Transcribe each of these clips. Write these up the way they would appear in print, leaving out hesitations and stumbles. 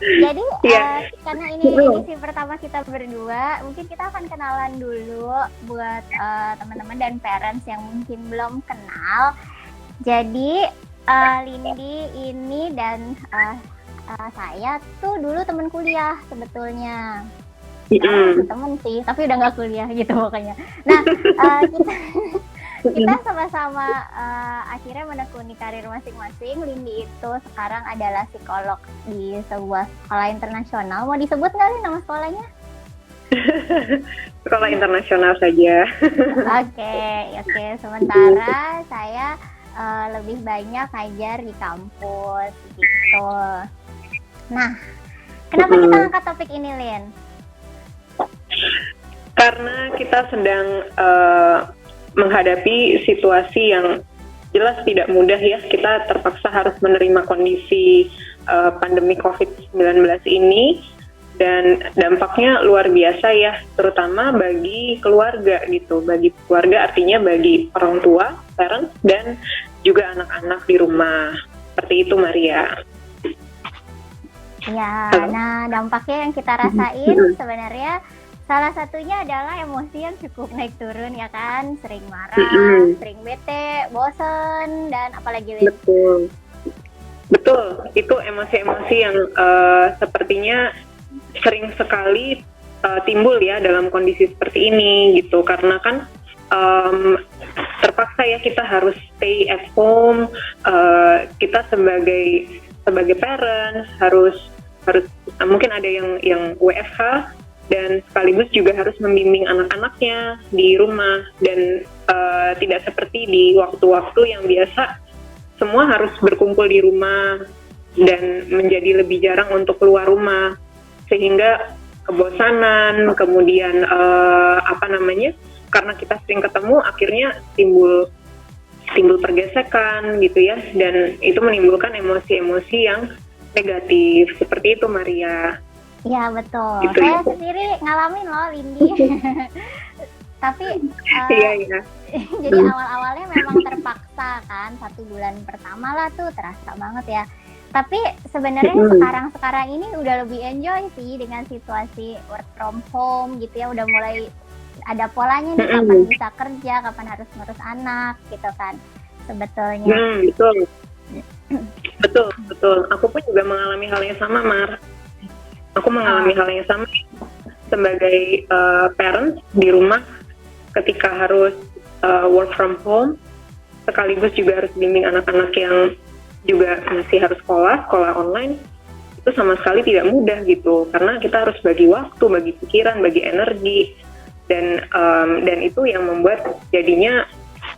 Jadi Iya. karena ini edisi pertama kita berdua, mungkin kita akan kenalan dulu buat teman-teman dan parents yang mungkin belum kenal. Jadi Lindi ini dan saya tuh dulu teman kuliah sebetulnya. Masih temen sih, tapi udah nggak kuliah gitu pokoknya. Nah, kita sama-sama akhirnya menekuni karir masing-masing. Lindi itu sekarang adalah psikolog di sebuah sekolah internasional. Mau disebut nggak sih nama sekolahnya? Sekolah internasional saja. Oke. Sementara saya lebih banyak ngajar di kampus gitu. Nah, kenapa kita angkat topik ini, Lin? Karena kita sedang menghadapi situasi yang jelas tidak mudah ya. Kita terpaksa harus menerima kondisi pandemi COVID-19 ini, dan dampaknya luar biasa ya, terutama bagi keluarga gitu. Bagi keluarga artinya bagi orang tua, parents, dan juga anak-anak di rumah. Seperti itu, Maria. Ya, nah dampaknya yang kita rasain sebenarnya salah satunya adalah emosi yang cukup naik turun ya kan, sering marah, sering bete, bosen, dan apalagi Lin. Betul, itu emosi-emosi yang sepertinya sering sekali timbul ya dalam kondisi seperti ini gitu, karena kan terpaksa ya kita harus stay at home, kita sebagai parent harus mungkin ada yang WFH, dan sekaligus juga harus membimbing anak-anaknya di rumah, dan tidak seperti di waktu-waktu yang biasa semua harus berkumpul di rumah dan menjadi lebih jarang untuk keluar rumah, sehingga kebosanan, kemudian karena kita sering ketemu akhirnya timbul pergesekan gitu ya, dan itu menimbulkan emosi-emosi yang negatif seperti itu, Maria. Ya betul, gitu, saya sendiri ngalamin loh Lindi. Tapi iya. Jadi awal-awalnya memang terpaksa kan, 1 bulan pertama lah tuh terasa banget ya. Tapi sebenarnya sekarang ini udah lebih enjoy sih dengan situasi work from home gitu ya, udah mulai ada polanya nih, kapan bisa kerja, kapan harus ngurus anak gitu kan sebetulnya. Betul. Aku pun juga mengalami hal yang sama, Mar. Aku mengalami hal yang sama sebagai parents di rumah, ketika harus work from home, sekaligus juga harus bimbing anak-anak yang juga masih harus sekolah online. Itu sama sekali tidak mudah gitu, karena kita harus bagi waktu, bagi pikiran, bagi energi, dan itu yang membuat jadinya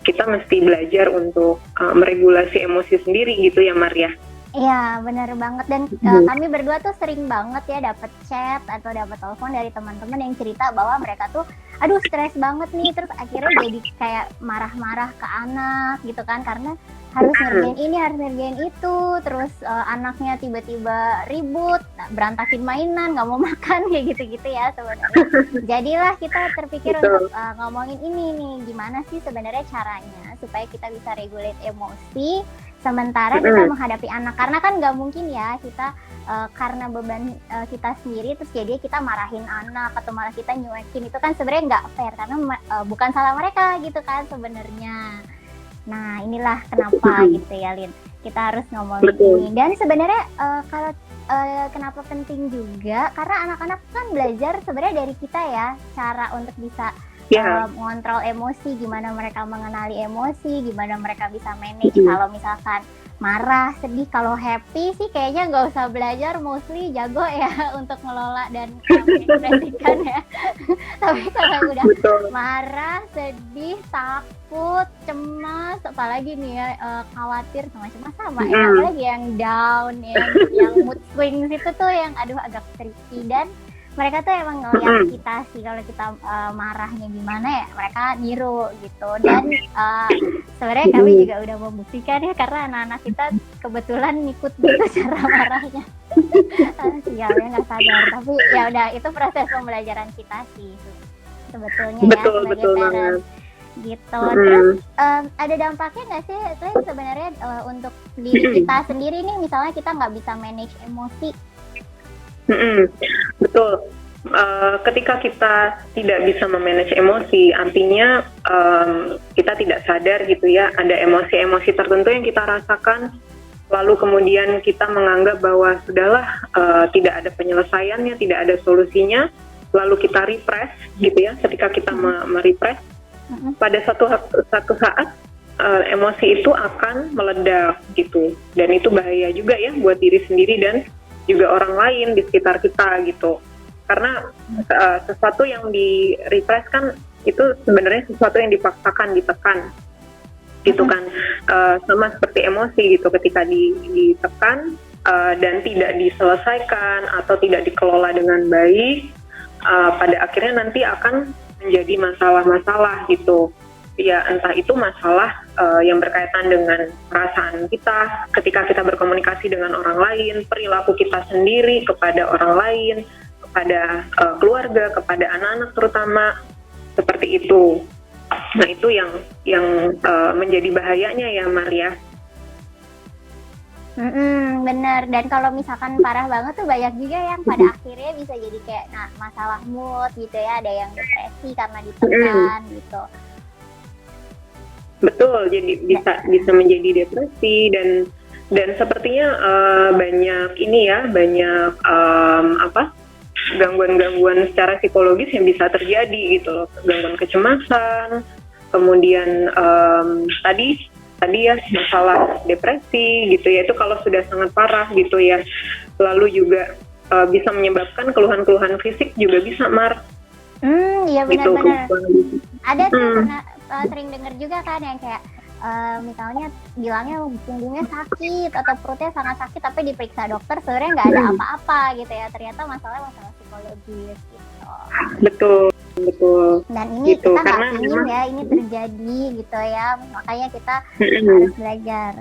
kita mesti belajar untuk meregulasi emosi sendiri gitu ya, Maria. Iya, benar banget. Dan kami berdua tuh sering banget ya dapat chat atau dapat telepon dari teman-teman yang cerita bahwa mereka tuh aduh stres banget nih, terus akhirnya jadi kayak marah-marah ke anak gitu kan, karena harus ngerjain ini, harus ngerjain itu, terus anaknya tiba-tiba ribut, berantakin mainan, nggak mau makan, kayak gitu-gitu ya sebenarnya. Jadilah kita terpikir untuk ngomongin ini nih, gimana sih sebenarnya caranya supaya kita bisa regulate emosi sementara kita menghadapi anak, karena kan nggak mungkin ya kita karena beban kita sendiri terus jadi kita marahin anak atau malah kita nyuekin, itu kan sebenarnya nggak fair karena bukan salah mereka gitu kan sebenarnya. Nah inilah kenapa gitu ya Lin, kita harus ngomongin ini. Dan sebenarnya kalau kenapa penting juga karena anak-anak kan belajar sebenarnya dari kita ya, cara untuk bisa mengontrol emosi, gimana mereka mengenali emosi, gimana mereka bisa manage kalau misalkan marah, sedih. Kalau happy sih kayaknya nggak usah belajar, mostly jago ya untuk ngelola dan mengekspresikan ya. Tapi kalau udah marah, sedih, takut, cemas, apalagi nih ya khawatir sama ya, apalagi yang down ya, yang mood swings itu tuh yang aduh agak tricky. Dan mereka tuh emang ngeliat kita sih, kalau kita marahnya gimana ya mereka niru gitu. Dan sebenarnya kami juga udah membuktikan ya, karena anak-anak kita kebetulan ikut gitu cara marahnya. Sialnya nggak sadar, tapi ya udah itu proses pembelajaran kita sih sebetulnya ya sebagai parent gitu. Terus ada dampaknya nggak sih sebenarnya untuk diri kita sendiri nih, misalnya kita nggak bisa manage emosi? Mm-mm, betul. Ketika kita tidak bisa memanage emosi, artinya kita tidak sadar gitu ya, ada emosi-emosi tertentu yang kita rasakan, lalu kemudian kita menganggap bahwa sudahlah, tidak ada penyelesaiannya, tidak ada solusinya, lalu kita repress gitu ya. Ketika kita merepress, pada satu saat emosi itu akan meledak gitu, dan itu bahaya juga ya buat diri sendiri dan juga orang lain di sekitar kita gitu. Karena sesuatu yang di repress kan itu sebenarnya sesuatu yang dipaksakan, ditekan gitu kan. Sama seperti emosi gitu, ketika ditekan dan tidak diselesaikan atau tidak dikelola dengan baik, pada akhirnya nanti akan menjadi masalah-masalah gitu ya, entah itu masalah yang berkaitan dengan perasaan kita ketika kita berkomunikasi dengan orang lain, perilaku kita sendiri kepada orang lain, kepada keluarga, kepada anak-anak terutama, seperti itu. Nah, itu yang menjadi bahayanya ya, Maria. Bener, dan kalau misalkan parah banget tuh banyak juga yang pada akhirnya bisa jadi kayak masalah mood gitu ya, ada yang depresi karena ditekan gitu. Betul, jadi bisa menjadi depresi dan sepertinya banyak gangguan-gangguan secara psikologis yang bisa terjadi gitu loh, gangguan kecemasan, kemudian tadi ya masalah depresi gitu ya, itu kalau sudah sangat parah gitu ya, lalu juga bisa menyebabkan keluhan-keluhan fisik juga bisa, Mar. Iya benar-benar. Gitu. Ada sih pernah sering dengar juga kan yang kayak misalnya bilangnya punggungnya sakit atau perutnya sangat sakit, tapi diperiksa dokter sebenarnya nggak ada apa-apa gitu ya, ternyata masalah psikologis gitu. Betul. Dan ini gitu, kita nggak ingin ya ini terjadi gitu ya, makanya kita harus belajar.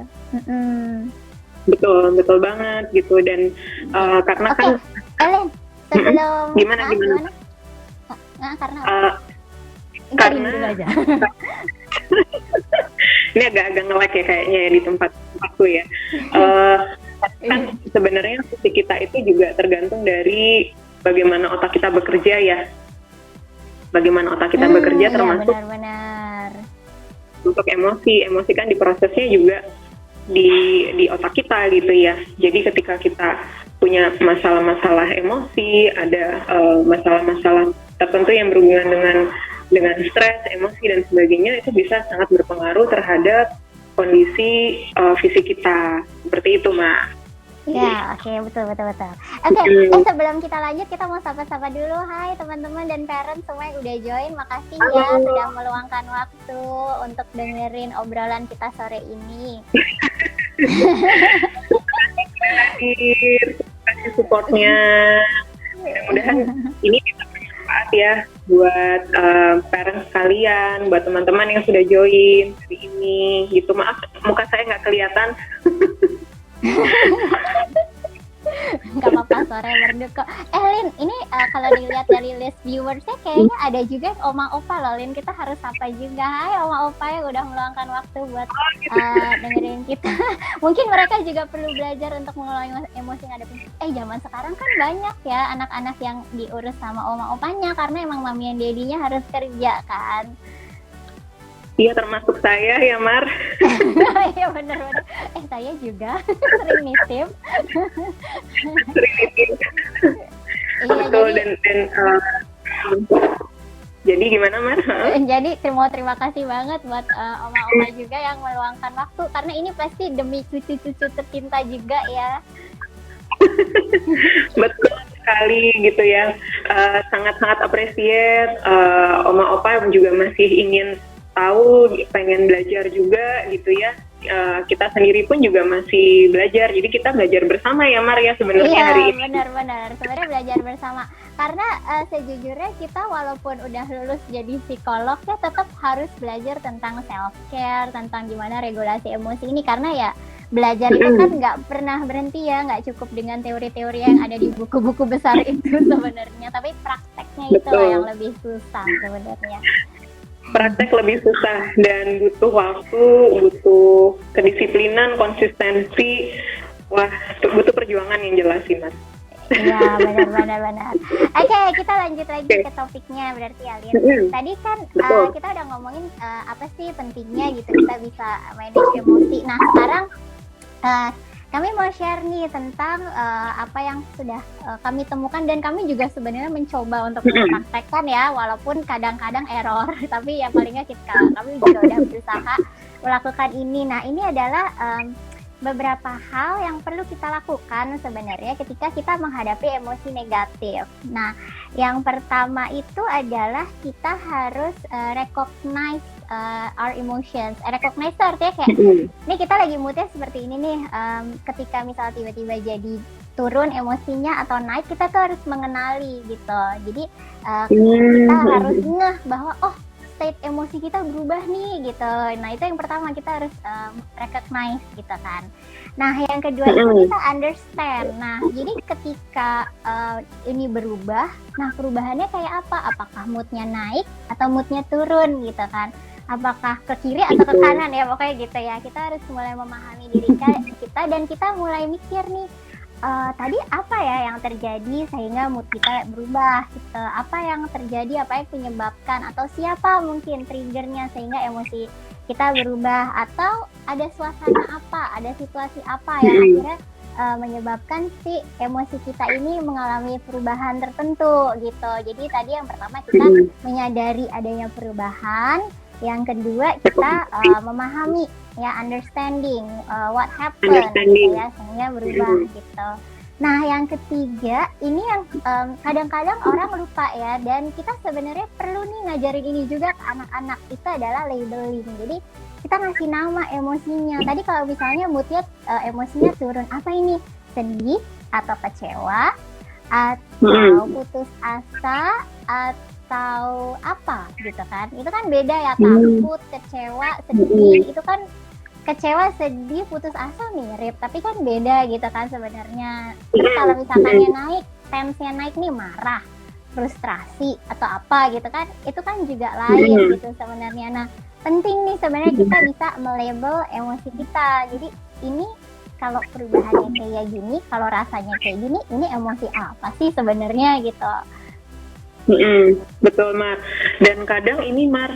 Betul banget gitu, dan karena kan Ellen, sebelum gimana? Karena dulu aja. Ini agak nge-lag ya kayaknya ya di tempatku ya. Kan sebenarnya fisik kita itu juga tergantung dari bagaimana otak kita bekerja ya. Bagaimana otak kita bekerja termasuk benar. Untuk emosi kan diprosesnya juga di otak kita gitu ya. Jadi ketika kita punya masalah-masalah emosi, ada masalah-masalah tertentu yang berhubungan dengan stres, emosi dan sebagainya, itu bisa sangat berpengaruh terhadap kondisi fisik kita. Seperti itu, Mak. Ya, oke, betul. Oke, sebelum kita lanjut, kita mau sapa-sapa dulu. Hai teman-teman dan parents semua yang udah join. Makasih ya sudah meluangkan waktu untuk dengerin obrolan kita sore ini. Terima kasih supportnya. Mudah-mudahan ini bisa bermanfaat ya buat parents kalian, buat teman-teman yang sudah join hari ini. Gitu, maaf muka saya nggak kelihatan. Gak apa-apa, sore merdu kok. Lin, ini kalau dilihat dari list viewersnya kayaknya ada juga Oma Opa loh, Lin. Kita harus sapa juga. Hai Oma Opa yang udah meluangkan waktu buat dengerin kita. Mungkin mereka juga perlu belajar untuk mengelola emosi ngadepin. Zaman sekarang kan banyak ya anak-anak yang diurus sama Oma Opanya karena emang mami dan dedinya harus kerja kan. Iya, termasuk saya ya, Mar. Iya benar. Saya juga sering nitip. Betul, dan jadi gimana, Mar? Jadi terima kasih banget buat oma-oma juga yang meluangkan waktu, karena ini pasti demi cucu-cucu tercinta juga ya. Betul sekali gitu ya. Sangat-sangat appreciate oma opa juga masih ingin tahu, pengen belajar juga gitu ya. Kita sendiri pun juga masih belajar, jadi kita belajar bersama ya, Mar ya, sebenarnya hari ini. Iya, benar-benar sebenarnya belajar bersama, karena sejujurnya kita walaupun udah lulus jadi psikolog ya tetap harus belajar tentang self care, tentang gimana regulasi emosi ini, karena ya belajar itu kan nggak pernah berhenti ya, nggak cukup dengan teori-teori yang ada di buku-buku besar itu sebenarnya, tapi prakteknya itu yang lebih susah sebenarnya. Praktek lebih susah dan butuh waktu, butuh kedisiplinan, konsistensi. Wah, butuh perjuangan yang jelas sih, Mas. Iya, benar. Oke, kita lanjut lagi Oke. ke topiknya berarti Alin. Mm-mm. Tadi kan Betul. kita udah ngomongin apa sih pentingnya gitu kita bisa manage emosi. Nah, sekarang eh, kami mau share nih tentang apa yang sudah kami temukan dan kami juga sebenarnya mencoba untuk mempraktekkan ya, walaupun kadang-kadang error, tapi ya palingnya kami juga udah berusaha melakukan ini. Nah, ini adalah beberapa hal yang perlu kita lakukan sebenarnya ketika kita menghadapi emosi negatif. Nah, yang pertama itu adalah kita harus recognize our emotions. Recognize itu artinya kayak, ini kita lagi moodnya seperti ini nih. Ketika misal tiba-tiba jadi turun emosinya atau naik, kita tuh harus mengenali gitu. Jadi kita harus ngeh bahwa state emosi kita berubah nih gitu. Nah, itu yang pertama, kita harus recognize gitu kan. Nah, yang kedua itu kita understand. Nah, jadi ketika ini berubah, nah perubahannya kayak apa? Apakah moodnya naik atau moodnya turun gitu kan? Apakah ke kiri atau ke kanan ya, pokoknya gitu ya. Kita harus mulai memahami diri kita dan kita mulai mikir nih, tadi apa ya yang terjadi sehingga mood kita berubah gitu. Apa yang terjadi, apa yang menyebabkan, atau siapa mungkin triggernya sehingga emosi kita berubah, atau ada suasana apa, ada situasi apa yang akhirnya menyebabkan si emosi kita ini mengalami perubahan tertentu gitu. Jadi tadi yang pertama kita menyadari adanya perubahan, yang kedua kita memahami ya, understanding what happened gitu ya, sehingga berubah gitu. Nah, yang ketiga ini yang kadang-kadang orang lupa ya, dan kita sebenarnya perlu nih ngajarin ini juga ke anak-anak, itu adalah labeling. Jadi kita ngasih nama emosinya. Tadi kalau misalnya moodnya emosinya turun, apa ini? Sedih atau kecewa atau putus asa atau apa gitu kan? Itu kan beda ya, takut, kecewa, sedih. Itu kan kecewa, sedih, putus asa mirip, tapi kan beda gitu kan sebenarnya. Terus kalau misalkannya naik, tense-nya naik nih, marah, frustrasi atau apa gitu kan, itu kan juga lain gitu sebenarnya. Nah, penting nih sebenarnya kita bisa melabel emosi kita. Jadi ini kalau perubahannya kayak gini, kalau rasanya kayak gini, ini emosi apa sih sebenarnya gitu. Betul, Mar. Dan kadang ini, Mar,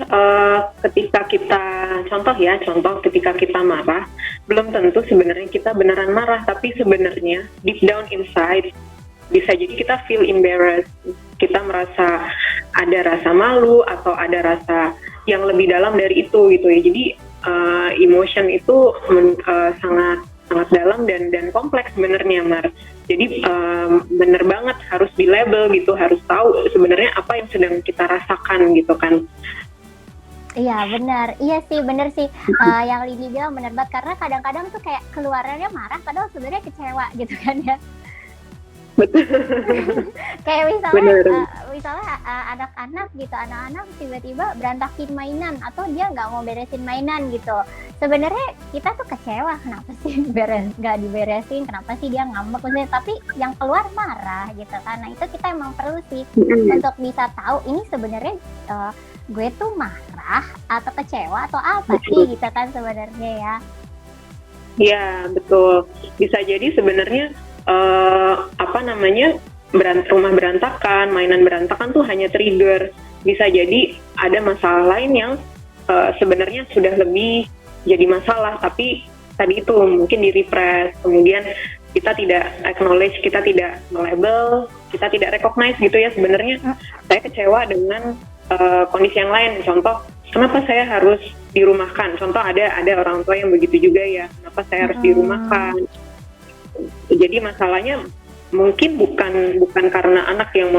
ketika kita contoh ketika kita marah, belum tentu sebenarnya kita beneran marah, tapi sebenarnya deep down inside bisa jadi kita feel embarrassed, kita merasa ada rasa malu atau ada rasa yang lebih dalam dari itu gitu ya. Jadi emotion itu sangat dalam dan kompleks sebenarnya, Mar. Jadi bener banget harus di label gitu, harus tahu sebenarnya apa yang sedang kita rasakan gitu kan. Iya benar, iya sih benar sih yang Lini bilang benar banget, karena kadang-kadang tuh kayak keluarannya marah padahal sebenarnya kecewa gitu kan ya. Betul. Kayak misalnya anak-anak gitu, anak-anak tiba-tiba berantakin mainan atau dia nggak mau beresin mainan gitu. Sebenarnya kita tuh kecewa, kenapa sih nggak diberesin, kenapa sih dia ngambek maksudnya, tapi yang keluar marah gitu kan. Nah itu kita emang perlu sih untuk bisa tahu ini sebenarnya gue tuh marah atau kecewa atau apa sih gitu kan sebenarnya ya. Iya betul, bisa jadi sebenarnya rumah berantakan, mainan berantakan tuh hanya trigger. Bisa jadi ada masalah lain yang sebenarnya sudah lebih jadi masalah, tapi tadi itu mungkin di-repress, kemudian kita tidak acknowledge, kita tidak melabel, kita tidak recognize gitu ya, sebenarnya saya kecewa dengan kondisi yang lain. Contoh, kenapa saya harus dirumahkan? Contoh ada orang tua yang begitu juga ya, kenapa saya harus dirumahkan? Jadi masalahnya mungkin bukan karena anak yang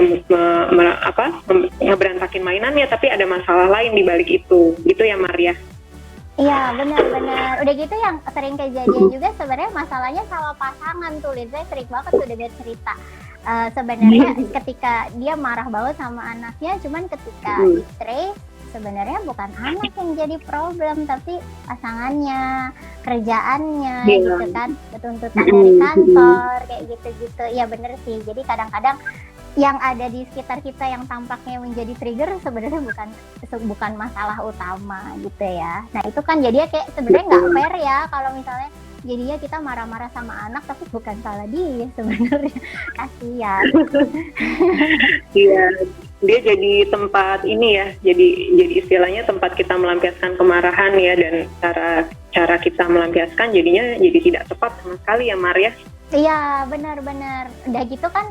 ngeberantakin mainannya, tapi ada masalah lain di balik itu. Gitu ya, Maria? Iya, benar. Udah gitu yang sering kejadian juga sebenarnya masalahnya sama pasangan tuh. Saya sering banget tuh dengar cerita. Sebenarnya ketika dia marah banget sama anaknya, cuman ketika stres sebenarnya bukan anak yang jadi problem, tapi pasangannya, kerjaannya gitu kan, tuntutan dari kantor kayak gitu-gitu. Ya bener sih. Jadi kadang-kadang yang ada di sekitar kita yang tampaknya menjadi trigger sebenarnya bukan masalah utama gitu ya. Nah itu kan jadinya kayak sebenarnya nggak fair ya kalau misalnya jadinya kita marah-marah sama anak tapi bukan salah dia sebenarnya. Kasihan. Iya, dia jadi tempat ini ya, jadi istilahnya tempat kita melampiaskan kemarahan ya, dan cara kita melampiaskan jadinya jadi tidak tepat sama sekali ya Mar ya. Iya, benar-benar. Udah gitu kan,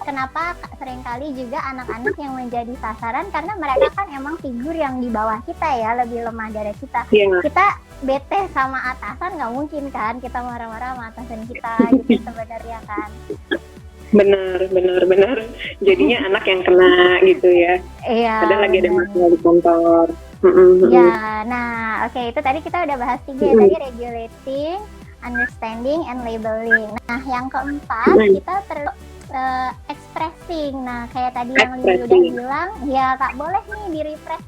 kenapa seringkali juga anak-anak yang menjadi sasaran karena mereka kan emang figur yang di bawah kita ya, lebih lemah dari kita. Iya. Kita bete sama atasan nggak mungkin kan, kita marah-marah sama atasan kita gitu sebenarnya kan. Benar. Jadinya anak yang kena gitu ya. Iya. Ada lagi ada benar. masalah di kantor. Ya, nah oke, itu tadi kita udah bahas 3 ya, tadi regulating, understanding, and labeling. Nah, yang keempat kita perlu expressing. Nah, kayak tadi yang Lili udah bilang, ya tak boleh nih di-repress.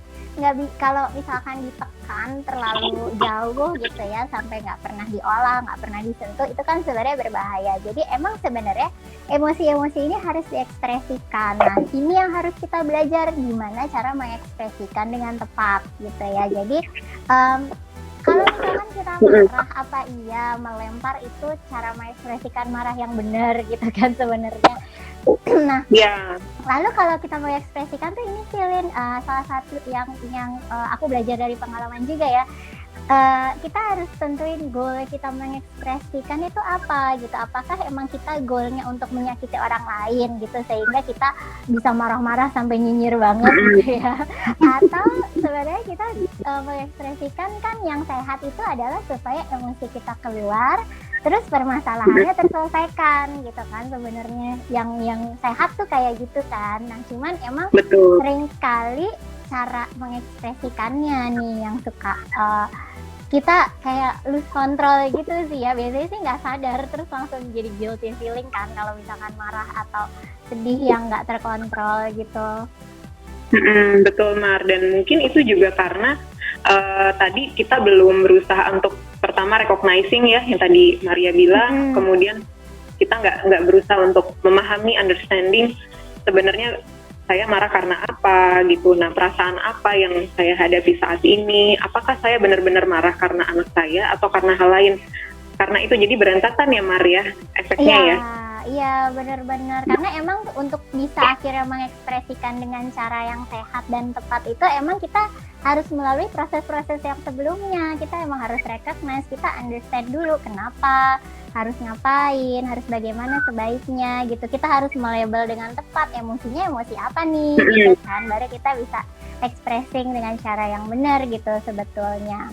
Kalau misalkan ditekan terlalu jauh gitu ya, sampai nggak pernah diolah, nggak pernah disentuh, itu kan sebenarnya berbahaya. Jadi emang sebenarnya emosi-emosi ini harus diekspresikan. Nah, ini yang harus kita belajar gimana cara mengekspresikan dengan tepat gitu ya. Jadi kalau misalkan kita marah, apa iya melempar itu cara mengekspresikan marah yang benar gitu kan sebenarnya. Nah, lalu kalau kita mengekspresikan tuh ini Silin, salah satu yang aku belajar dari pengalaman juga ya. Kita harus tentuin goal kita mengekspresikan itu apa gitu. Apakah emang kita goalnya untuk menyakiti orang lain gitu sehingga kita bisa marah-marah sampai nyinyir banget gitu ya, atau sebenarnya kita mengekspresikan kan yang sehat itu adalah supaya emosi kita keluar terus permasalahannya terselesaikan gitu kan. Sebenarnya yang sehat tuh kayak gitu kan. Nah, cuman emang sering sekali cara mengekspresikannya nih yang suka kita kayak lose control gitu sih ya. Biasanya sih nggak sadar terus langsung jadi guilty feeling kan kalau misalkan marah atau sedih yang nggak terkontrol gitu. Betul Mar, dan mungkin itu juga karena tadi kita belum berusaha untuk pertama recognizing ya yang tadi Maria bilang, kemudian kita nggak berusaha untuk memahami, understanding sebenarnya saya marah karena apa gitu. Nah, perasaan apa yang saya hadapi saat ini? Apakah saya benar-benar marah karena anak saya atau karena hal lain? Karena itu jadi berantakan ya Maria efeknya ya. Iya, benar-benar. Karena emang untuk bisa akhirnya mengekspresikan dengan cara yang sehat dan tepat itu emang kita harus melalui proses-proses yang sebelumnya. Kita emang harus recognize, kita understand dulu kenapa, harus ngapain, harus bagaimana sebaiknya gitu. Kita harus melabel dengan tepat emosinya emosi apa nih gitu kan. Baru kita bisa expressing dengan cara yang benar gitu sebetulnya.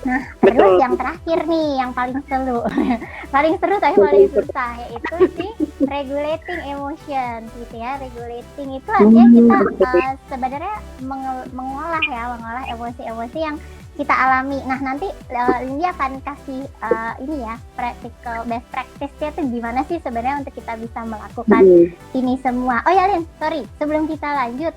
Nah, terus yang terakhir nih, yang paling seru paling seru tapi paling susah, yaitu si regulating emotion gitu ya. Regulating itu artinya kita sebenarnya mengolah emosi-emosi yang kita alami. Nah, nanti Lindi akan kasih ini ya, practical best practice-nya tuh gimana sih sebenarnya untuk kita bisa melakukan ini semua. Oh ya Lin, sorry, sebelum kita lanjut,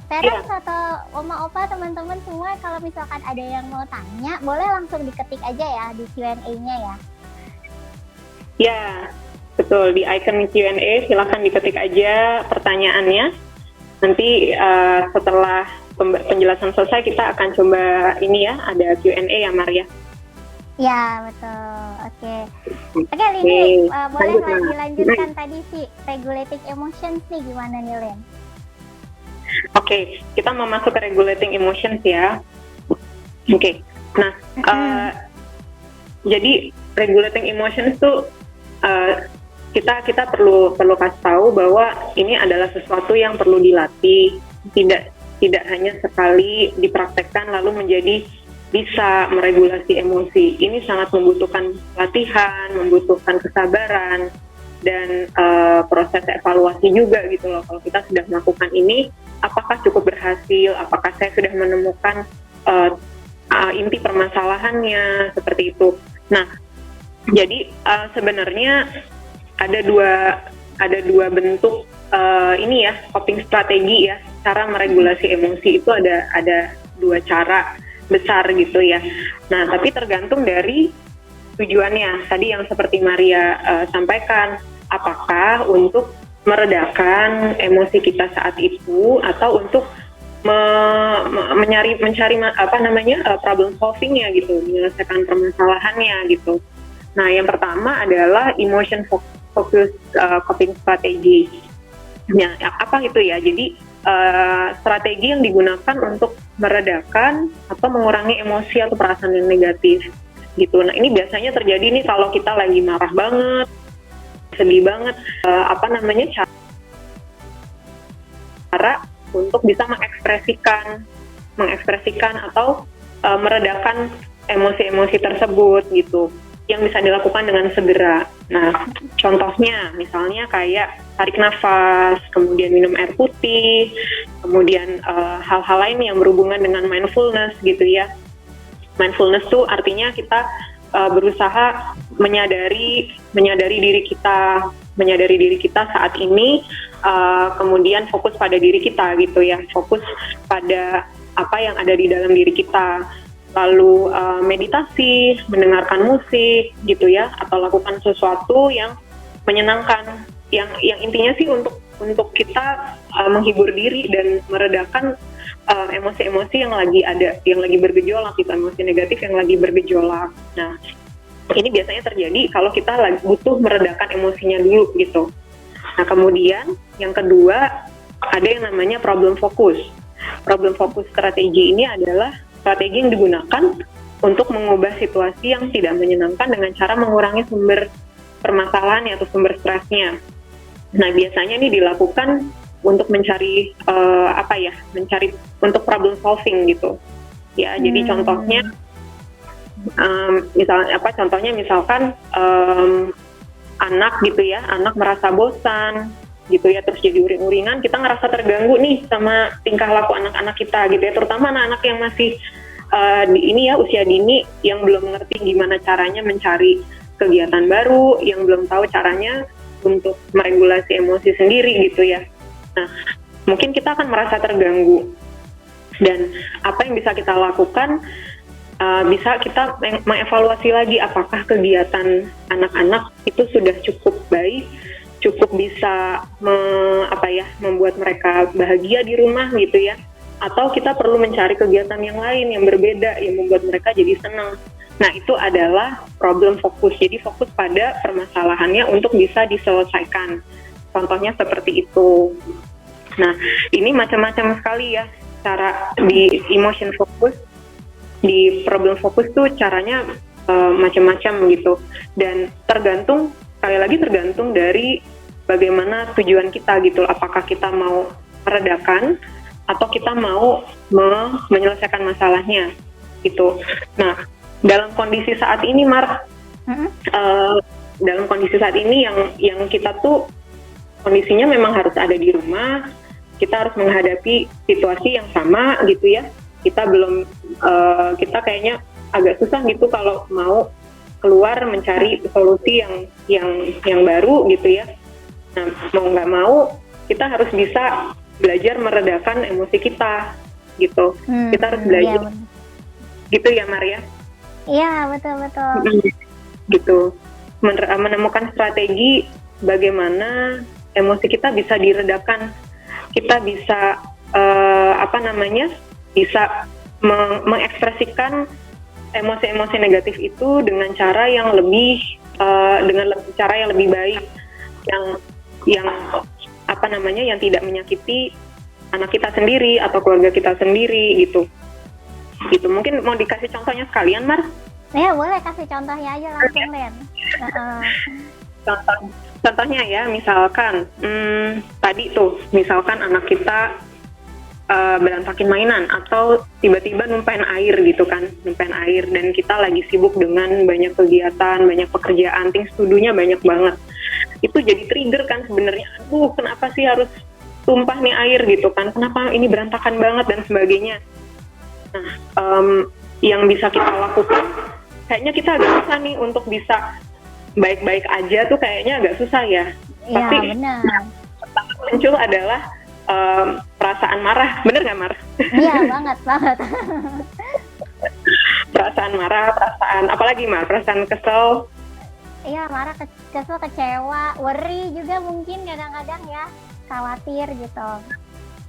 parents atau oma opa teman-teman semua kalau misalkan ada yang mau tanya, boleh langsung diketik aja ya di Q&A-nya ya. Ya, betul, di icon Q&A silahkan diketik aja pertanyaannya. Nanti setelah penjelasan selesai kita akan coba ini ya, ada Q&A ya Maria. Ya, betul. Oke, Lini, boleh dilanjutkan tadi sih regulating emotions nih, gimana nih Len? Oke, kita mau masuk ke regulating emotions ya. Oke, nah jadi regulating emotions tuh kita perlu kasih tahu bahwa ini adalah sesuatu yang perlu dilatih, tidak hanya sekali dipraktekkan lalu menjadi bisa meregulasi emosi. Ini sangat membutuhkan latihan, membutuhkan kesabaran, dan proses evaluasi juga gitu loh. Kalau kita sudah melakukan ini, apakah cukup berhasil, apakah saya sudah menemukan inti permasalahannya, seperti itu. Nah, jadi sebenarnya ada dua bentuk ini ya, coping strategi ya, cara meregulasi emosi itu ada dua cara besar gitu ya. Nah, tapi tergantung dari tujuannya. Tadi yang seperti Maria sampaikan, apakah untuk meredakan emosi kita saat itu atau untuk problem solvingnya gitu, menyelesaikan permasalahannya gitu. Nah, yang pertama adalah emotion focus coping strategy. Ya, apa itu ya? Jadi strategi yang digunakan untuk meredakan atau mengurangi emosi atau perasaan yang negatif gitu. Nah, ini biasanya terjadi nih kalau kita lagi marah banget, sedih banget, cara untuk bisa mengekspresikan atau meredakan emosi-emosi tersebut gitu, yang bisa dilakukan dengan segera. Nah, contohnya misalnya kayak tarik nafas, kemudian minum air putih, kemudian hal-hal lain yang berhubungan dengan mindfulness gitu ya. Mindfulness tuh artinya kita berusaha menyadari diri kita saat ini, kemudian fokus pada diri kita gitu ya, fokus pada apa yang ada di dalam diri kita, lalu meditasi, mendengarkan musik gitu ya, atau lakukan sesuatu yang menyenangkan, yang intinya sih untuk kita menghibur diri dan meredakan emosi-emosi yang lagi bergejolak gitu, emosi negatif yang lagi bergejolak. Nah, ini biasanya terjadi kalau kita lagi butuh meredakan emosinya dulu gitu. Nah, kemudian yang kedua ada yang namanya problem focus. Problem focus strategi ini adalah strategi yang digunakan untuk mengubah situasi yang tidak menyenangkan dengan cara mengurangi sumber permasalahan atau sumber stresnya. Nah, biasanya ini dilakukan untuk mencari untuk problem solving gitu. Ya, jadi contohnya misalkan anak gitu ya, anak merasa bosan gitu ya, terus jadi uring-uringan, kita ngerasa terganggu nih sama tingkah laku anak-anak kita gitu ya, terutama anak-anak yang masih usia dini, yang belum ngerti gimana caranya mencari kegiatan baru, yang belum tahu caranya untuk meregulasi emosi sendiri gitu ya. Nah, mungkin kita akan merasa terganggu, dan apa yang bisa kita lakukan, bisa kita mengevaluasi lagi apakah kegiatan anak-anak itu sudah cukup baik, cukup bisa membuat mereka bahagia di rumah gitu ya, atau kita perlu mencari kegiatan yang lain yang berbeda yang membuat mereka jadi senang. Nah, itu adalah problem fokus, jadi fokus pada permasalahannya untuk bisa diselesaikan. Contohnya seperti itu. Nah, ini macam-macam sekali ya cara di emotion focus. Di problem fokus tuh caranya macam-macam gitu, dan tergantung dari bagaimana tujuan kita gitu, apakah kita mau meredakan atau kita mau menyelesaikan masalahnya gitu. Nah, dalam kondisi saat ini dalam kondisi saat ini yang kita tuh kondisinya memang harus ada di rumah, kita harus menghadapi situasi yang sama gitu ya. Kita kayaknya agak susah gitu kalau mau keluar mencari solusi yang baru gitu ya. Nah, mau nggak mau kita harus bisa belajar meredakan emosi kita gitu. Kita harus belajar gitu ya, Maria. Iya, betul. Gitu, menemukan strategi bagaimana emosi kita bisa diredakan, kita bisa bisa mengekspresikan emosi-emosi negatif itu dengan cara yang lebih baik, yang tidak menyakiti anak kita sendiri atau keluarga kita sendiri gitu. Mungkin mau dikasih contohnya sekalian, Mar? Ya, boleh kasih contohnya aja langsung, Len. Contohnya ya, misalkan tadi tuh, misalkan anak kita berantakin mainan atau tiba-tiba numpain air gitu kan, dan kita lagi sibuk dengan banyak kegiatan, banyak pekerjaan, things to do-nya banyak banget. Itu jadi trigger kan sebenarnya, aduh kenapa sih harus tumpah nih air gitu kan, kenapa ini berantakan banget dan sebagainya. Nah, yang bisa kita lakukan, kayaknya kita agak susah nih untuk bisa baik-baik aja tuh, kayaknya agak susah ya. Iya, tapi benar. Pertama muncul adalah perasaan marah, bener nggak, Mar? Iya, banget. Perasaan marah, perasaan apalagi, Mar? Perasaan kesel. Iya, marah, kesel, kecewa, worry juga mungkin kadang-kadang ya, khawatir gitu.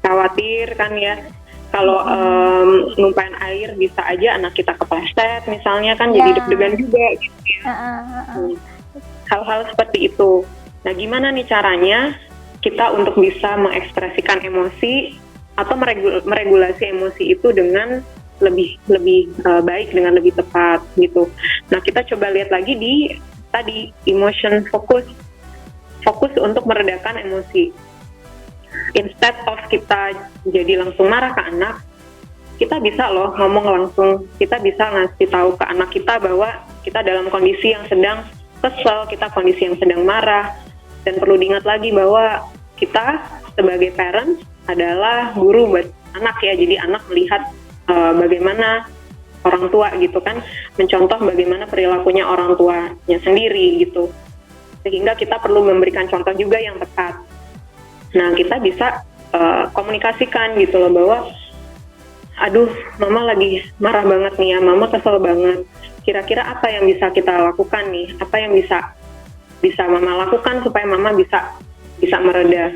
Khawatir kan ya. Kalau numpain air bisa aja anak kita kepleset misalnya kan, Ya. jadi deg-degan juga gitu ya. Heeh. Hal-hal seperti itu. Nah, gimana nih caranya kita untuk bisa mengekspresikan emosi atau meregulasi emosi itu dengan lebih baik, dengan lebih tepat gitu. Nah, kita coba lihat lagi di tadi emotion fokus untuk meredakan emosi. Instead of kita jadi langsung marah ke anak, kita bisa loh ngomong langsung. Kita bisa ngasih tahu ke anak kita bahwa kita dalam kondisi yang sedang kesel, kita kondisi yang sedang marah. Dan perlu diingat lagi bahwa kita sebagai parents adalah guru buat anak ya. Jadi anak melihat bagaimana orang tua gitu kan, mencontoh bagaimana perilakunya orang tuanya sendiri gitu. Sehingga kita perlu memberikan contoh juga yang tepat. Nah, kita bisa komunikasikan gitu loh bahwa aduh, mama lagi marah banget nih ya, mama kesel banget. Kira-kira apa yang bisa kita lakukan nih? Apa yang bisa mama lakukan supaya mama bisa mereda?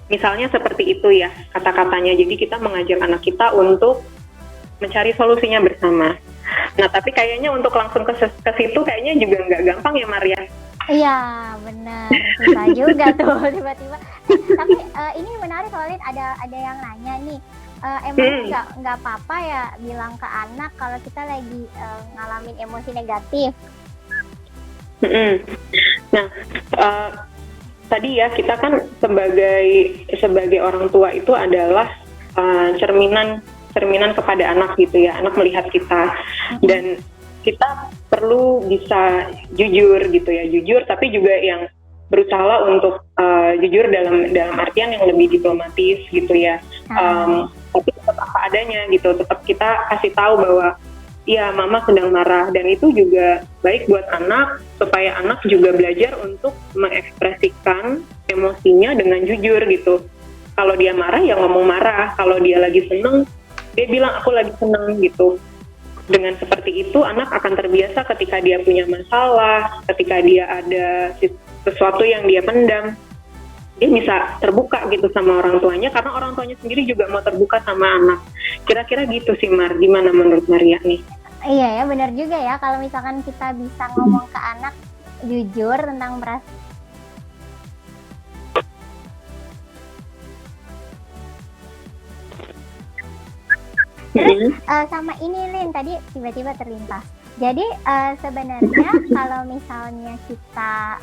Misalnya seperti itu ya kata-katanya. Jadi kita mengajak anak kita untuk mencari solusinya bersama. Nah, tapi kayaknya untuk langsung ke situ kayaknya juga nggak gampang ya, Maria. Iya, benar. Susah juga tuh tiba-tiba. Tapi ini menarik soalnya ada yang nanya nih. Emang nggak apa-apa ya bilang ke anak kalau kita lagi ngalamin emosi negatif? Nah, tadi ya kita kan sebagai orang tua itu adalah cerminan kepada anak gitu ya. Anak melihat kita dan kita perlu bisa jujur gitu ya, jujur tapi juga yang berusaha untuk jujur dalam artian yang lebih diplomatis gitu ya. Tapi tetap apa adanya gitu, tetap kita kasih tahu bahwa ya mama sedang marah, dan itu juga baik buat anak supaya anak juga belajar untuk mengekspresikan emosinya dengan jujur gitu. Kalau dia marah ya ngomong marah, kalau dia lagi seneng dia bilang aku lagi seneng gitu. Dengan seperti itu anak akan terbiasa ketika dia punya masalah, ketika dia ada sesuatu yang dia pendam, dia bisa terbuka gitu sama orang tuanya karena orang tuanya sendiri juga mau terbuka sama anak. Kira-kira gitu sih Mar, gimana menurut Maria nih? Iya ya, benar juga ya kalau misalkan kita bisa ngomong ke anak jujur tentang perasaan. Terus sama ini Lin, tadi tiba-tiba terlintas. Jadi sebenarnya kalau misalnya kita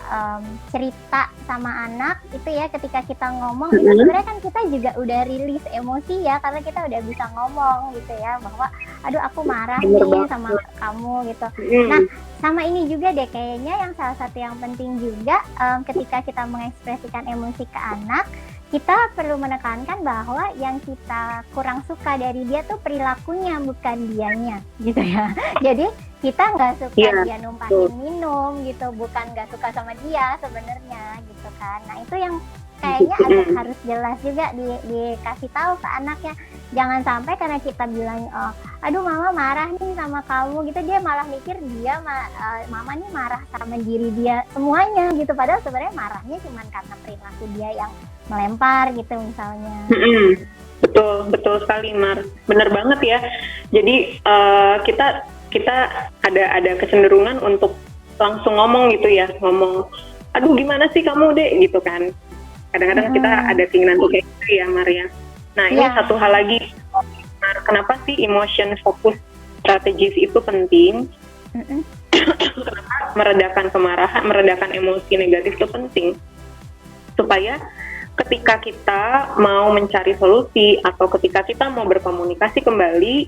cerita sama anak itu ya, ketika kita ngomong itu sebenarnya kan kita juga udah rilis emosi ya, karena kita udah bisa ngomong gitu ya bahwa aduh aku marah nih sama kamu gitu. Nah sama ini juga deh kayaknya yang salah satu yang penting juga ketika kita mengekspresikan emosi ke anak, kita perlu menekankan bahwa yang kita kurang suka dari dia tuh perilakunya, bukan dianya gitu ya. Jadi kita nggak suka dia numpahin minum gitu, bukan nggak suka sama dia sebenarnya gitu kan. Nah itu yang kayaknya harus jelas juga dikasih tahu ke anaknya. Jangan sampai karena kita bilang aduh mama marah nih sama kamu gitu, dia malah mikir mama nih marah sama diri dia semuanya gitu, padahal sebenarnya marahnya cuma karena perilaku dia yang melempar gitu misalnya. Betul sekali Mar, bener banget ya. Jadi kita ada kecenderungan untuk langsung ngomong gitu ya, ngomong aduh gimana sih kamu deh gitu kan. Kadang-kadang kita ada keinginan untuk kayak gitu ya Maria. Nah ini satu hal lagi, kenapa sih emotion focus strategies itu penting? Kenapa meredakan kemarahan, meredakan emosi negatif itu penting? Supaya ketika kita mau mencari solusi atau ketika kita mau berkomunikasi kembali,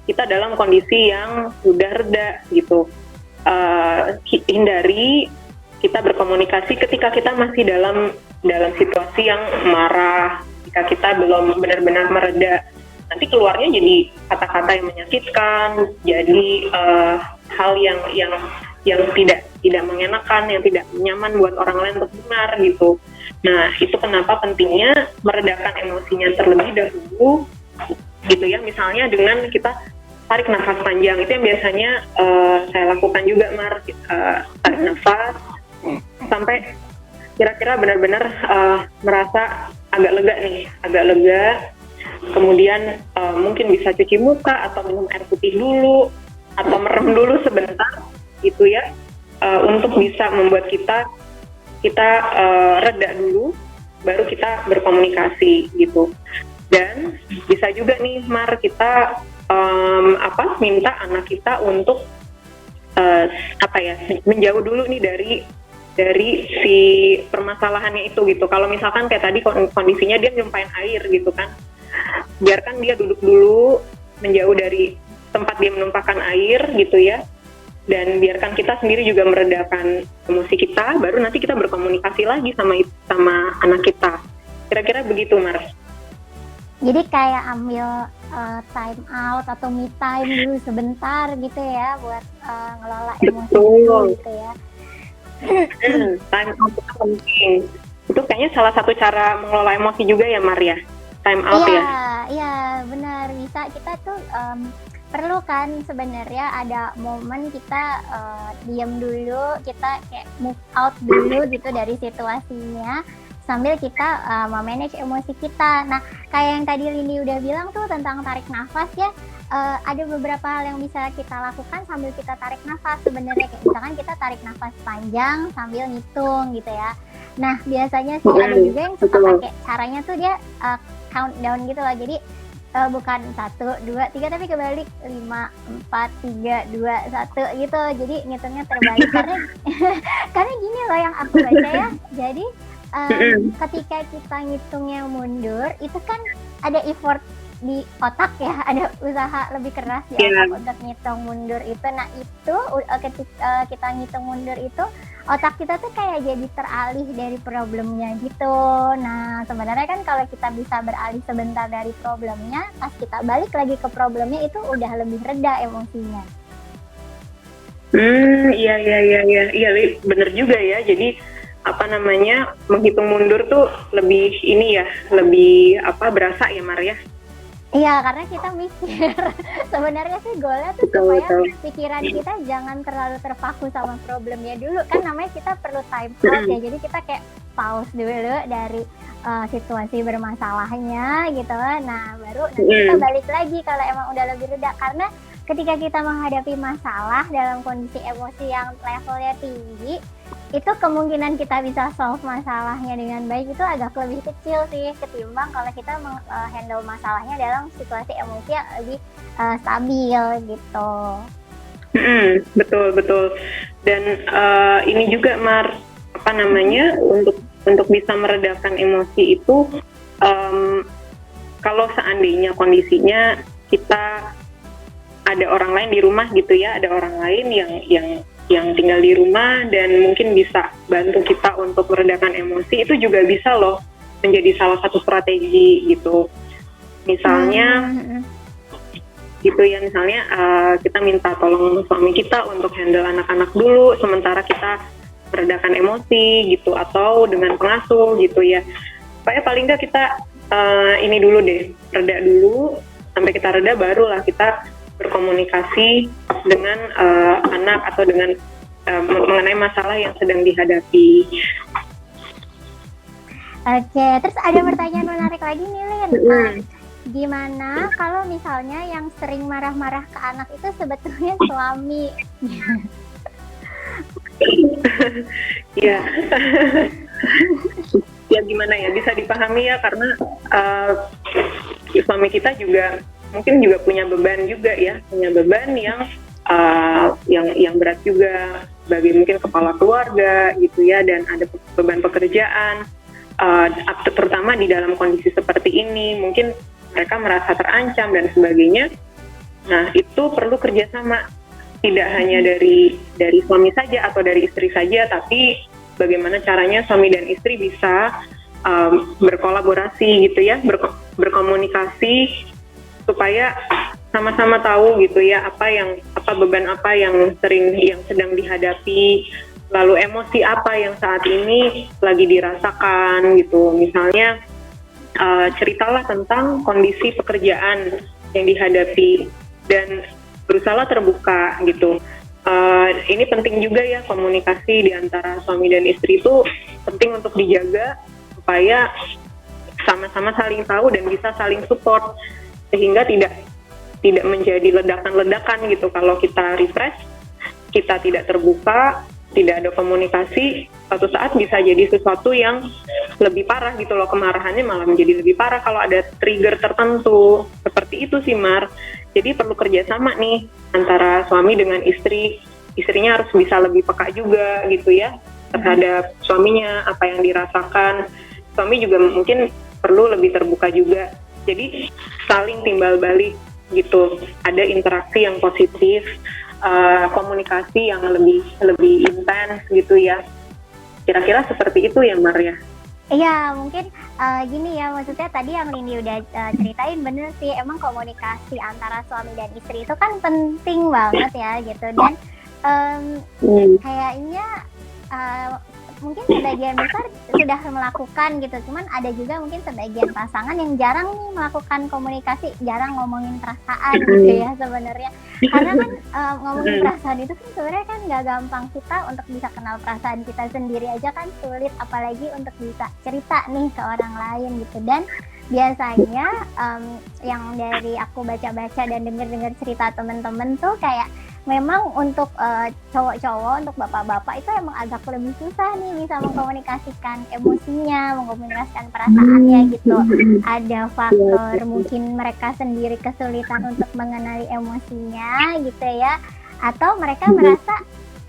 kita dalam kondisi yang sudah reda gitu. Hindari kita berkomunikasi ketika kita masih dalam situasi yang marah, ketika kita belum benar-benar mereda. Nanti keluarnya jadi kata-kata yang menyakitkan, jadi hal yang tidak mengenakan, yang tidak nyaman buat orang lain untuk dengar gitu. Nah, itu kenapa pentingnya meredakan emosinya terlebih dahulu gitu ya. Misalnya dengan kita tarik nafas panjang, itu yang biasanya saya lakukan juga Mar, tarik nafas sampai kira-kira benar-benar merasa agak lega nih, kemudian mungkin bisa cuci muka atau minum air putih dulu atau merem dulu sebentar gitu ya, untuk bisa membuat kita reda dulu, baru kita berkomunikasi gitu. Dan bisa juga nih Mar, kita minta anak kita untuk menjauh dulu nih dari si permasalahannya itu gitu. Kalau misalkan kayak tadi kondisinya dia nyumpain air gitu kan, biarkan dia duduk dulu, menjauh dari tempat dia menumpahkan air gitu ya, dan biarkan kita sendiri juga meredakan emosi kita, baru nanti kita berkomunikasi lagi sama anak kita. Kira-kira begitu, Mar. Jadi kayak ambil time out atau me time dulu sebentar gitu ya, buat ngelola emosi dulu gitu ya. Time out itu penting. Itu kayaknya salah satu cara mengelola emosi juga ya, Mar ya. Time out ya. Iya, benar. Bisa kita tuh perlu kan sebenarnya ada momen kita diam dulu, kita kayak move out dulu gitu dari situasinya, sambil kita memanage emosi kita. Nah, kayak yang tadi Lindi udah bilang tuh tentang tarik nafas ya, ada beberapa hal yang bisa kita lakukan sambil kita tarik nafas sebenarnya, kayak misalkan kita tarik nafas panjang sambil ngitung gitu ya. Nah, biasanya sih ada juga yang suka pakai caranya tuh dia countdown gitu loh, jadi bukan 1, 2, 3 tapi kebalik 5, 4, 3, 2, 1 gitu, jadi ngitungnya terbalik karena gini loh yang aku baca ya, jadi ketika kita ngitungnya mundur itu kan ada effort di otak ya, ada usaha lebih keras di otak untuk ngitung mundur itu. Nah itu ketika kita ngitung mundur itu otak kita tuh kayak jadi teralih dari problemnya gitu. Nah sebenarnya kan kalau kita bisa beralih sebentar dari problemnya, pas kita balik lagi ke problemnya itu udah lebih reda emosinya. Iya, bener juga ya. Jadi menghitung mundur tuh lebih berasa ya, Mar ya. Iya, karena kita mikir sebenarnya sih goalnya tuh supaya pikiran kita jangan terlalu terpaku sama problemnya dulu, kan namanya kita perlu time out ya, jadi kita kayak pause dulu dari situasi bermasalahnya gitu. Nah baru nanti kita balik lagi kalau emang udah lebih reda, karena ketika kita menghadapi masalah dalam kondisi emosi yang levelnya tinggi, itu kemungkinan kita bisa solve masalahnya dengan baik itu agak lebih kecil sih ketimbang kalau kita handle masalahnya dalam situasi emosi yang lebih stabil gitu. Betul. Dan ini juga Mar, untuk bisa meredakan emosi itu, kalau seandainya kondisinya kita ada orang lain di rumah gitu ya, ada orang lain yang tinggal di rumah dan mungkin bisa bantu kita untuk meredakan emosi, itu juga bisa loh menjadi salah satu strategi gitu. Misalnya kita minta tolong suami kita untuk handle anak-anak dulu sementara kita meredakan emosi gitu, atau dengan pengasuh gitu ya, supaya paling nggak kita ini dulu deh, reda dulu, sampai kita reda barulah kita berkomunikasi dengan anak atau dengan mengenai masalah yang sedang dihadapi. Oke, terus ada pertanyaan menarik lagi nih Lin. Gimana kalau misalnya yang sering marah-marah ke anak itu sebetulnya suami? Ya, ya gimana ya, bisa dipahami ya, karena suami kita juga mungkin juga punya beban juga ya, punya beban yang berat juga sebagai mungkin kepala keluarga gitu ya, dan ada beban pekerjaan, terutama di dalam kondisi seperti ini mungkin mereka merasa terancam dan sebagainya. Nah itu perlu kerjasama, tidak hanya dari suami saja atau dari istri saja, tapi bagaimana caranya suami dan istri bisa berkolaborasi gitu ya, berkomunikasi supaya sama-sama tahu gitu ya beban apa yang sedang dihadapi, lalu emosi apa yang saat ini lagi dirasakan gitu. Misalnya ceritalah tentang kondisi pekerjaan yang dihadapi dan berusaha terbuka gitu. Ini penting juga ya, komunikasi di antara suami dan istri itu penting untuk dijaga supaya sama-sama saling tahu dan bisa saling support, sehingga tidak menjadi ledakan-ledakan gitu. Kalau kita repress, kita tidak terbuka, tidak ada komunikasi, suatu saat bisa jadi sesuatu yang lebih parah gitu loh, kemarahannya malah menjadi lebih parah kalau ada trigger tertentu. Seperti itu sih, Mar. Jadi perlu kerjasama nih antara suami dengan istri. Istrinya harus bisa lebih peka juga gitu ya terhadap suaminya, apa yang dirasakan. Suami juga mungkin perlu lebih terbuka juga. Jadi saling timbal balik gitu. Ada interaksi yang positif, komunikasi yang lebih intens gitu ya. Kira-kira seperti itu ya, Mar ya. Iya, mungkin gini ya, maksudnya tadi yang Lindi udah ceritain bener sih, emang komunikasi antara suami dan istri itu kan penting banget ya gitu. Dan kayaknya mungkin sebagian besar sudah melakukan gitu, cuman ada juga mungkin sebagian pasangan yang jarang nih melakukan komunikasi, jarang ngomongin perasaan gitu ya sebenarnya. Karena kan ngomongin perasaan itu kan sebenarnya kan nggak gampang, kita untuk bisa kenal perasaan kita sendiri aja kan sulit, apalagi untuk bisa cerita nih ke orang lain gitu. Dan biasanya yang dari aku baca-baca dan dengar-dengar cerita temen-temen tuh kayak memang untuk cowok-cowok, untuk bapak-bapak itu emang agak lebih susah nih bisa mengkomunikasikan emosinya, mengkomunikasikan perasaannya gitu. Ada faktor mungkin mereka sendiri kesulitan untuk mengenali emosinya gitu ya, atau mereka merasa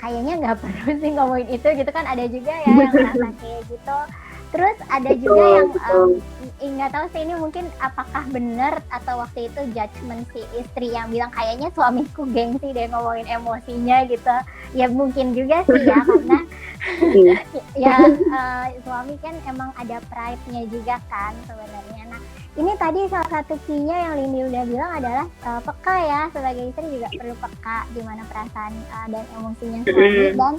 kayaknya nggak perlu sih ngomongin itu gitu kan, ada juga ya yang merasa kayak gitu. Terus ada juga yang nggak tahu sih ini mungkin apakah benar atau waktu itu judgement si istri yang bilang kayaknya suamiku gengsi deh ngomongin emosinya gitu. Ya mungkin juga sih ya, karena ya suami kan emang ada pride-nya juga kan sebenarnya. Nah ini tadi salah satu key-nya yang Lindi udah bilang adalah peka ya, sebagai istri juga perlu peka gimana perasaan dan emosinya suami. Dan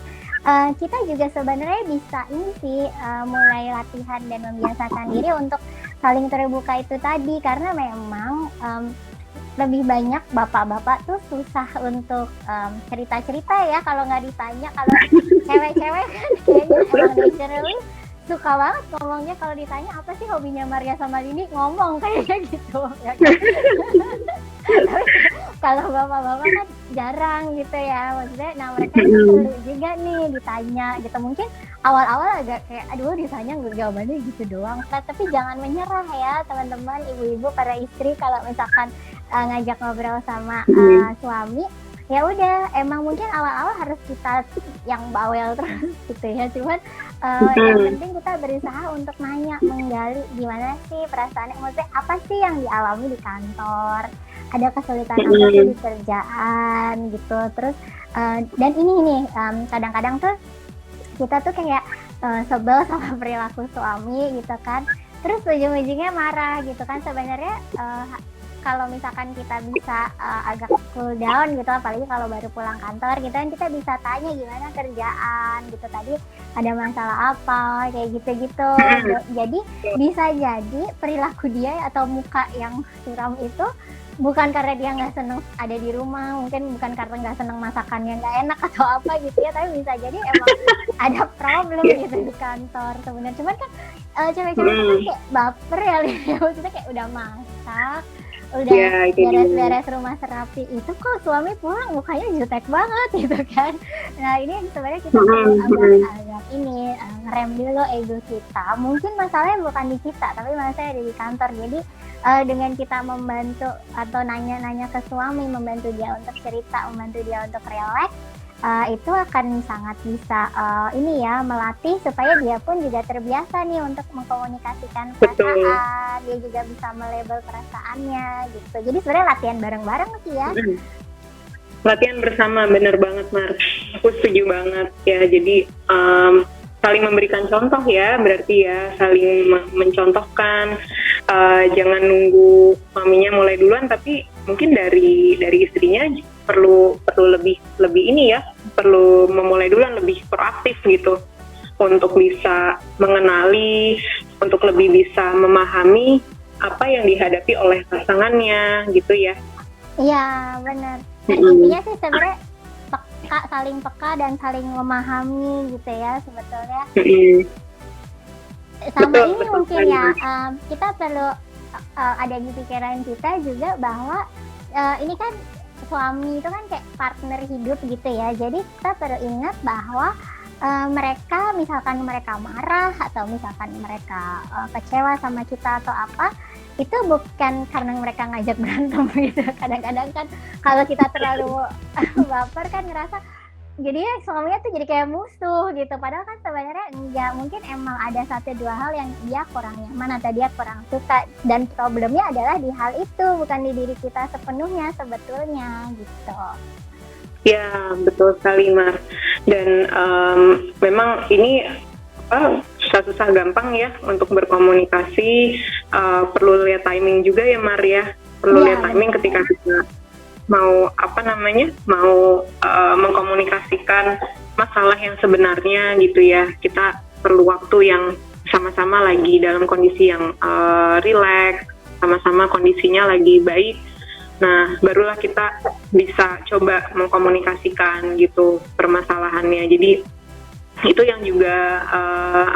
kita juga sebenarnya bisa ini sih mulai latihan dan membiasakan diri untuk saling terbuka itu tadi, karena memang lebih banyak bapak-bapak tuh susah untuk cerita-cerita ya kalau nggak ditanya. Kalau cewek-cewek kan kayaknya emang naturally suka banget ngomongnya, kalau ditanya apa sih hobinya Maria sama Lindi, ngomong kayaknya gitu ya kan? Tapi kalau bapak-bapak kan jarang gitu ya, maksudnya nah mereka perlu juga nih ditanya gitu. Mungkin awal-awal agak kayak aduh ditanya jawabannya gitu doang, tapi jangan menyerah ya teman-teman, ibu-ibu, para istri. Kalau misalkan ngajak ngobrol sama suami, ya udah emang mungkin awal-awal harus kita yang bawel terus gitu ya, cuman yang penting kita berusaha untuk nanya, menggali gimana sih perasaannya, maksudnya apa sih yang dialami di kantor, ada kesulitan apa sih di kerjaan gitu. Terus dan ini nih kadang-kadang tuh kita tuh kayak sebel sama perilaku suami gitu kan, terus ujung-ujungnya marah gitu kan. Sebenarnya kalau misalkan kita bisa agak cool down gitu, apalagi kalau baru pulang kantor gitu kan, kita bisa tanya gimana kerjaan gitu, tadi ada masalah apa, kayak gitu-gitu. Jadi bisa jadi perilaku dia atau muka yang suram itu bukan karena dia nggak seneng ada di rumah, mungkin bukan karena nggak seneng masakannya nggak enak atau apa gitu ya, tapi bisa jadi emang ada problem gitu di kantor sebenarnya. Cuman kan cewek-cewek itu kan kayak baper ya, maksudnya kayak udah masak, udah beres-beres rumah serapi, itu kok suami pulang mukanya jutek banget gitu kan. Nah ini sebenarnya kita perlu agak ini ngerem dulu ego kita. Mungkin masalahnya bukan di kita, tapi masalahnya ada di kantor. Jadi dengan kita membantu atau nanya-nanya ke suami, membantu dia untuk cerita, membantu dia untuk relax, itu akan sangat bisa ini ya, melatih supaya dia pun juga terbiasa nih untuk mengkomunikasikan perasaan. Dia juga bisa melabel perasaannya gitu. Jadi sebenarnya latihan bareng-bareng sih ya. Latihan bersama, bener banget Mar. Aku setuju banget ya. Jadi saling memberikan contoh ya, berarti ya saling mencontohkan. Jangan nunggu suaminya mulai duluan, tapi mungkin dari istrinya perlu lebih ini ya, perlu memulai duluan, lebih proaktif gitu untuk bisa mengenali, untuk lebih bisa memahami apa yang dihadapi oleh pasangannya gitu ya. Iya benar. Intinya sih sebenarnya saling peka dan saling memahami gitu ya sebetulnya. sama Betul, ini betul mungkin sekali, ya, Mas. kita perlu ada di pikiran kita juga bahwa ini kan suami itu kan kayak partner hidup gitu ya. Jadi kita perlu ingat bahwa mereka misalkan mereka marah atau misalkan mereka kecewa sama kita atau apa, itu bukan karena mereka ngajak berantem gitu. Kadang-kadang kan kalau kita terlalu baper kan ngerasa jadinya suaminya tuh jadi kayak musuh gitu, padahal kan sebenarnya enggak, mungkin emang ada satu dua hal yang dia kurang nyaman atau dia kurang suka, dan problemnya adalah di hal itu, bukan di diri kita sepenuhnya sebetulnya gitu. Ya, betul sekali, Mar. Dan memang ini susah-susah gampang ya untuk berkomunikasi. Perlu lihat timing juga ya, Mar ya. Perlu Iya, lihat timing benar. ketika kita mau mau mengkomunikasikan masalah yang sebenarnya gitu ya. Kita perlu waktu yang sama-sama lagi dalam kondisi yang rileks, sama-sama kondisinya lagi baik. Nah, barulah kita bisa coba mengkomunikasikan gitu permasalahannya. Jadi itu yang juga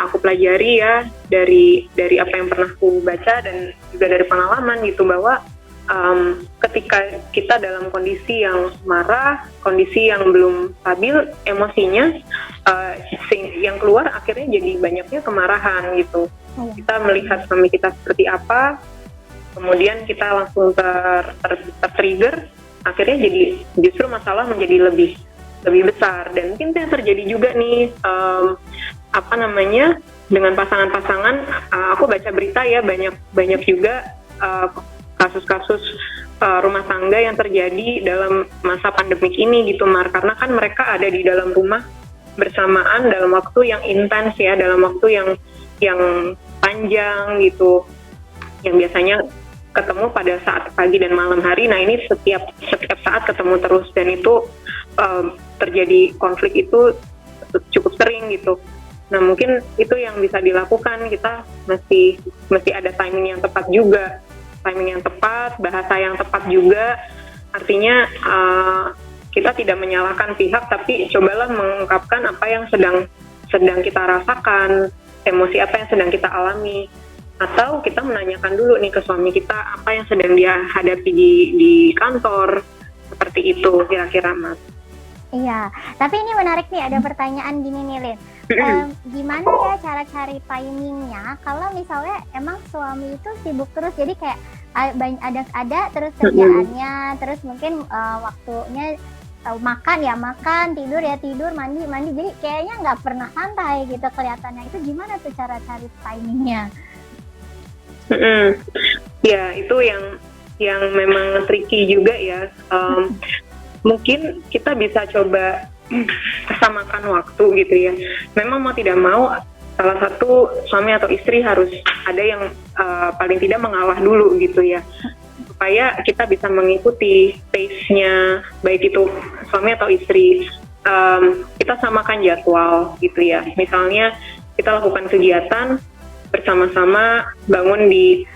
aku pelajari ya dari apa yang pernah aku baca dan juga dari pengalaman gitu, bahwa ketika kita dalam kondisi yang marah, kondisi yang belum stabil emosinya, yang keluar akhirnya jadi banyaknya kemarahan gitu. Kita melihat suami kita seperti apa, kemudian kita langsung tertrigger, akhirnya jadi justru masalah menjadi lebih besar. Dan mungkin yang terjadi juga nih dengan pasangan-pasangan, aku baca berita ya, banyak juga kasus-kasus rumah tangga yang terjadi dalam masa pandemik ini gitu, Mar, karena kan mereka ada di dalam rumah bersamaan dalam waktu yang intens ya, dalam waktu yang panjang gitu, yang biasanya ketemu pada saat pagi dan malam hari. Nah, ini setiap saat ketemu terus, dan itu terjadi konflik itu cukup sering gitu. Nah, mungkin itu yang bisa dilakukan, kita mesti ada timing yang tepat juga, timing yang tepat, bahasa yang tepat juga. Artinya kita tidak menyalahkan pihak, tapi cobalah mengungkapkan apa yang sedang kita rasakan, emosi apa yang sedang kita alami. Atau kita menanyakan dulu nih ke suami kita apa yang sedang dia hadapi di kantor, seperti itu kira-kira, Mas. Iya, tapi ini menarik nih, ada pertanyaan gini nih, Lin. Gimana ya cara cari timingnya kalau misalnya emang suami itu sibuk terus, jadi kayak ada terus kerjaannya, terus mungkin waktunya makan, tidur ya tidur, mandi, jadi kayaknya nggak pernah santai gitu kelihatannya. Itu gimana tuh cara cari timingnya? Ya, itu yang memang tricky juga ya. Mungkin kita bisa coba samakan waktu gitu ya. Memang mau tidak mau, salah satu suami atau istri harus ada yang paling tidak mengalah dulu gitu ya, supaya kita bisa mengikuti pace-nya, baik itu suami atau istri. Kita samakan jadwal gitu ya. Misalnya kita lakukan kegiatan bersama-sama, bangun di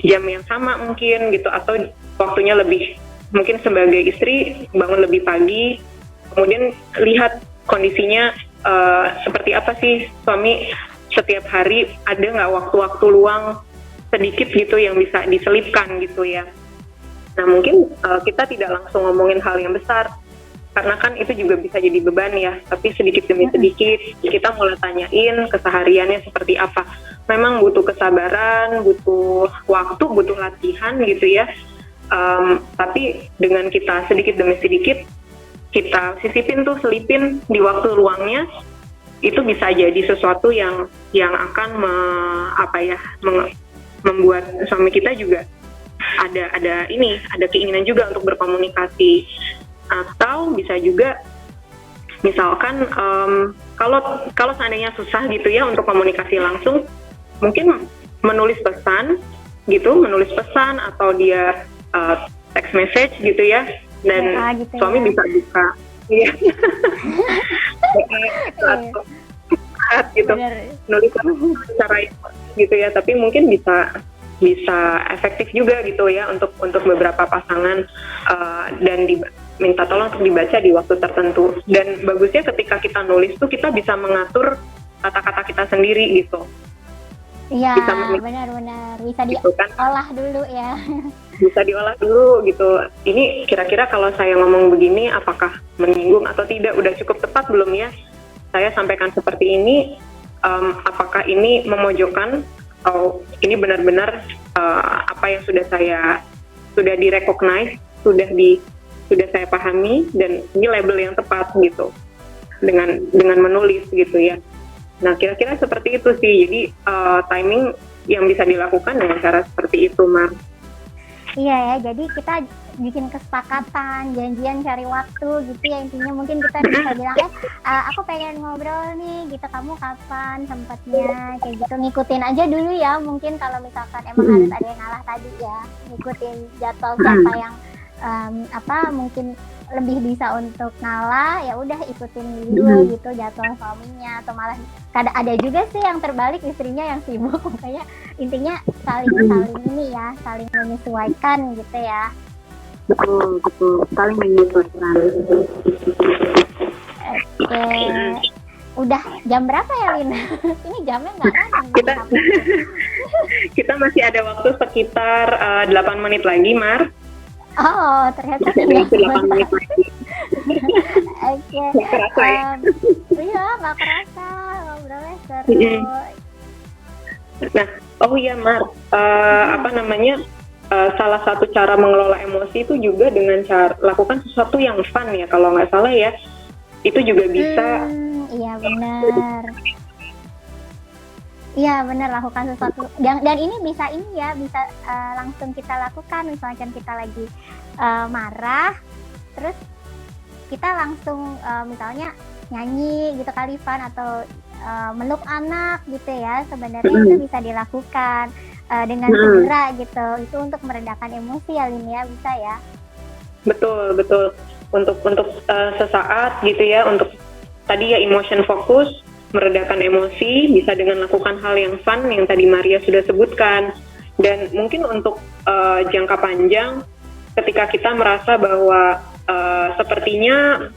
jam yang sama mungkin gitu, atau waktunya lebih, mungkin sebagai istri bangun lebih pagi, kemudian lihat kondisinya seperti apa sih suami setiap hari, ada nggak waktu-waktu luang sedikit gitu yang bisa diselipkan gitu ya. Nah, mungkin kita tidak langsung ngomongin hal yang besar, karena kan itu juga bisa jadi beban ya, tapi sedikit demi sedikit kita mulai tanyain kesehariannya seperti apa. Memang butuh kesabaran, butuh waktu, butuh latihan gitu ya, tapi dengan kita sedikit demi sedikit kita sisipin tuh, selipin di waktu luangnya, itu bisa jadi sesuatu yang akan membuat suami kita juga ada keinginan juga untuk berkomunikasi. Atau bisa juga misalkan kalau seandainya susah gitu ya untuk komunikasi langsung, mungkin menulis pesan atau dia text message gitu ya, dan gitu suami ya. bisa buka gitu, nulis cara gitu ya, tapi mungkin bisa efektif juga gitu ya untuk beberapa pasangan, dan minta tolong untuk dibaca di waktu tertentu. Dan bagusnya ketika kita nulis tuh kita bisa mengatur kata-kata kita sendiri gitu. Iya, bisa memilih benar-benar bisa gitu kan, diolah dulu ya. bisa diolah dulu gitu. Ini kira-kira kalau saya ngomong begini apakah menyinggung atau tidak, udah cukup tepat belum ya saya sampaikan seperti ini, apakah ini memojokkan atau ini benar-benar apa yang sudah direcognize, sudah saya pahami dan ini label yang tepat gitu dengan menulis gitu ya. Nah kira-kira seperti itu sih, jadi timing yang bisa dilakukan dengan cara seperti itu, Mar. Iya ya, jadi kita bikin kesepakatan, janjian cari waktu gitu ya, intinya mungkin kita bisa bilang aku pengen ngobrol nih gitu, kamu kapan sempatnya, kayak gitu, ngikutin aja dulu ya, mungkin kalau misalkan emang harus ada yang ngalah tadi ya, ngikutin jadwal siapa yang mungkin lebih bisa untuk ngalah, ya udah ikutin dulu gitu jadwal suaminya, atau malah ada juga sih yang terbalik, istrinya yang sibuk. Makanya intinya saling ini ya, saling menyesuaikan gitu ya. Betul, saling menyesuaikan. Oke, udah jam berapa ya, Lina? Ini jamnya nggak running. Kita masih ada waktu sekitar 8 menit lagi, Mar. Oh, ternyata masih 8 menit lagi. Oke. Nggak kerasa ya? Iya, nggak kerasa, ngobrolnya seru. Nah, oh iya, Mar, salah satu cara mengelola emosi itu juga dengan cara lakukan sesuatu yang fun ya, kalau nggak salah ya, itu juga bisa. Iya benar. Iya benar, lakukan sesuatu dan ini bisa langsung kita lakukan, misalkan kita lagi marah, terus kita langsung misalnya nyanyi gitu kali, fun, atau meluk anak gitu ya, sebenarnya itu bisa dilakukan dengan segera gitu, itu untuk meredakan emosi ya, Lin ya, bisa ya. Betul untuk sesaat gitu ya, untuk tadi ya emotion focus, meredakan emosi bisa dengan lakukan hal yang fun yang tadi Maria sudah sebutkan. Dan mungkin untuk jangka panjang, ketika kita merasa bahwa sepertinya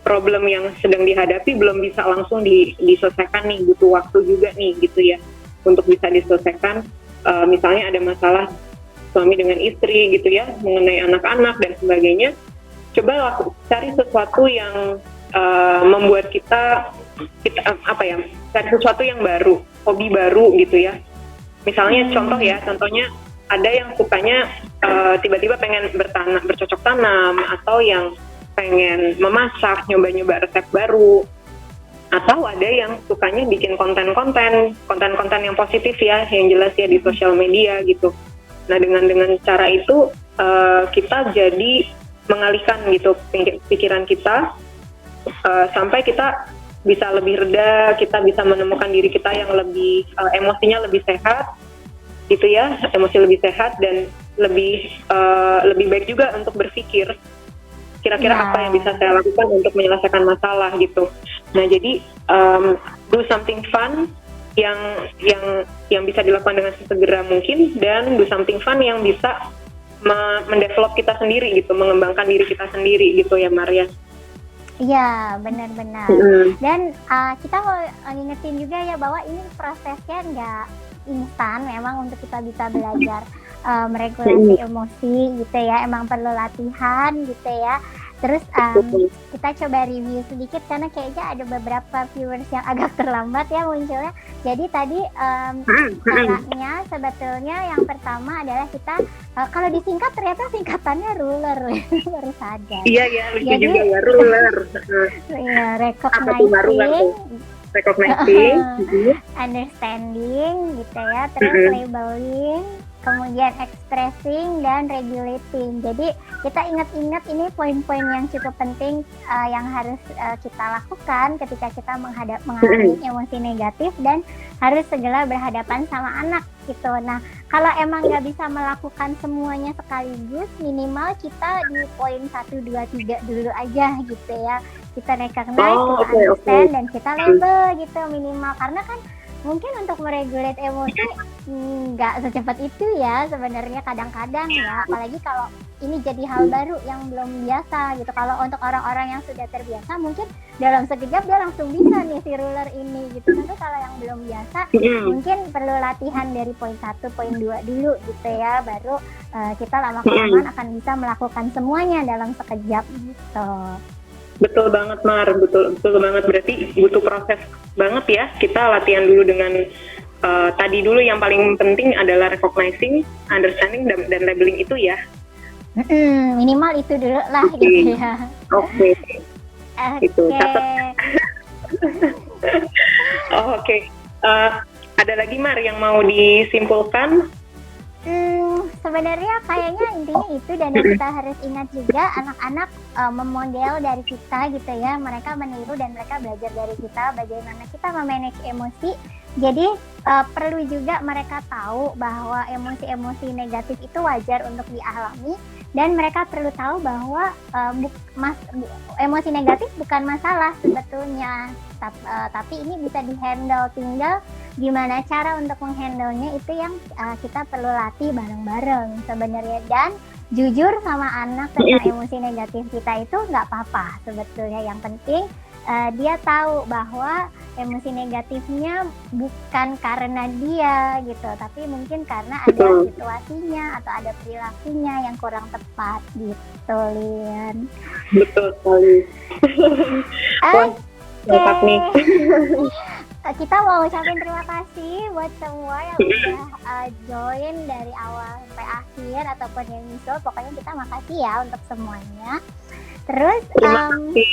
problem yang sedang dihadapi belum bisa langsung diselesaikan nih, butuh waktu juga nih gitu ya untuk bisa diselesaikan. Misalnya ada masalah suami dengan istri gitu ya, mengenai anak-anak dan sebagainya, coba cari sesuatu yang membuat kita cari sesuatu yang baru, hobi baru gitu ya. Misalnya contohnya ada yang sukanya tiba-tiba pengen bercocok tanam, atau yang pengen memasak, nyoba-nyoba resep baru, atau ada yang sukanya bikin konten yang positif ya, yang jelas ya di sosial media gitu. Nah dengan cara itu kita jadi mengalihkan gitu pikiran kita, sampai kita bisa lebih reda, kita bisa menemukan diri kita yang lebih emosinya lebih sehat gitu ya, emosi lebih sehat dan lebih baik juga untuk berpikir kira-kira apa yang bisa saya lakukan untuk menyelesaikan masalah gitu. Nah jadi do something fun yang bisa dilakukan dengan sesegera mungkin, dan do something fun yang bisa mendevelop kita sendiri gitu, mengembangkan diri kita sendiri gitu ya, Maria. Iya, benar-benar. Dan kita mau ngingetin juga ya bahwa ini prosesnya nggak instan, memang untuk kita bisa belajar meregulasi emosi gitu ya, emang perlu latihan gitu ya. Terus kita coba review sedikit, karena kayaknya ada beberapa viewers yang agak terlambat ya munculnya. Jadi tadi caranya sebetulnya yang pertama adalah kita kalau disingkat ternyata singkatannya ruler. Baru sadar. Iya lucu juga ya, ruler. Iya, recognizing, understanding gitu ya, terus labeling, kemudian expressing dan regulating. Jadi kita ingat-ingat ini poin-poin yang cukup penting yang harus kita lakukan ketika kita mengalami emosi negatif dan harus segera berhadapan sama anak gitu. Nah, kalau emang nggak bisa melakukan semuanya sekaligus, minimal kita di poin 1, 2, 3 dulu aja gitu ya. Kita recognize, kita understand, dan kita label gitu minimal. Karena kan mungkin untuk meregulate emosi nggak secepat itu ya sebenarnya kadang-kadang ya, apalagi kalau ini jadi hal baru yang belum biasa gitu. Kalau untuk orang-orang yang sudah terbiasa mungkin dalam sekejap dia langsung bisa nih si ruler ini gitu. Tapi kalau yang belum biasa mungkin perlu latihan dari poin 1, poin 2 dulu gitu ya, baru kita lama-kelamaan akan bisa melakukan semuanya dalam sekejap gitu. Betul banget Mar, betul banget, berarti butuh proses banget ya. Kita latihan dulu dengan tadi dulu yang paling penting adalah recognizing, understanding, dan labeling itu ya. Minimal itu dulu lah gitu ya. Oke. Itu catat. Oke. Ada lagi Mar yang mau disimpulkan? Sebenarnya kayaknya intinya itu, dan yang kita harus ingat juga anak-anak memodel dari kita gitu ya, mereka meniru dan mereka belajar dari kita bagaimana kita memanage emosi. Jadi perlu juga mereka tahu bahwa emosi-emosi negatif itu wajar untuk dialami, dan mereka perlu tahu bahwa emosi negatif bukan masalah sebetulnya, tapi ini bisa dihandle, tinggal gimana cara untuk menghandle-nya itu yang kita perlu latih bareng-bareng sebenarnya. Dan jujur sama anak tentang emosi negatif kita itu nggak apa-apa sebetulnya, yang penting dia tahu bahwa emosi negatifnya bukan karena dia gitu, tapi mungkin karena ada situasinya atau ada perilakunya yang kurang tepat gitu, Lin. Betul sekali. Oke. Kita mau ucapin terima kasih buat semua yang udah join dari awal sampai akhir ataupun yang nyusul. Pokoknya kita makasih ya untuk semuanya. Terus terima kasih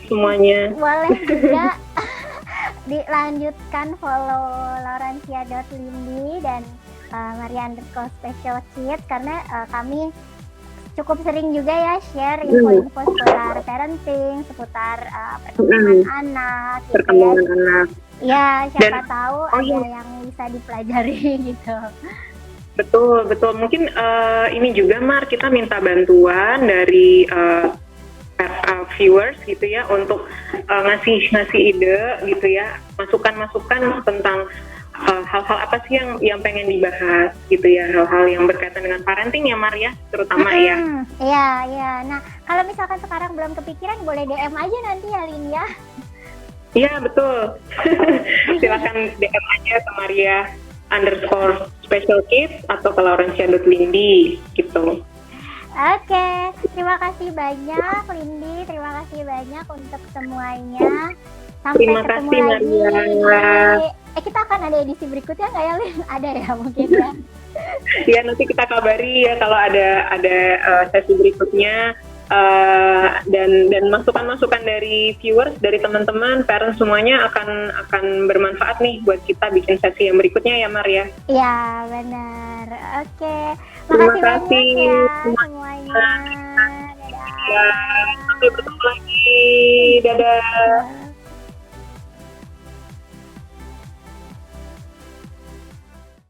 semuanya. Boleh juga dilanjutkan follow Laurencia.Lindy dan Maria_special_kids, karena kami cukup sering juga ya share info-info seputar parenting, seputar perkembangan anak gitu ya. Anak. Ya, siapa tahu ada yang bisa dipelajari gitu. Betul. Mungkin ini juga Mar, kita minta bantuan dari viewers gitu ya, untuk ngasih ide gitu ya, masukan tentang hal-hal apa sih yang pengen dibahas gitu ya, hal-hal yang berkaitan dengan parenting ya Mar ya, terutama ya. Iya. Nah, kalau misalkan sekarang belum kepikiran, boleh DM aja nanti ya, Lin ya. Iya betul. Silakan DM aja ke Maria_special_kids atau ke Laurencia.Lindy gitu. Oke, terima kasih banyak Lindy, terima kasih banyak untuk semuanya. Sampai terima ketemu kasih, lagi. Maria. Kita akan ada edisi berikutnya nggak ya, Lin? Ada ya mungkin ya. Iya, nanti kita kabari ya kalau ada sesi berikutnya. Dan masukan-masukan dari viewers, dari teman-teman, parents semuanya akan bermanfaat nih buat kita bikin sesi yang berikutnya ya Mar ya. Iya benar. Oke, Terima makasih kasih banyak ya semuanya. Dadah. Sampai bertemu lagi. Dadah.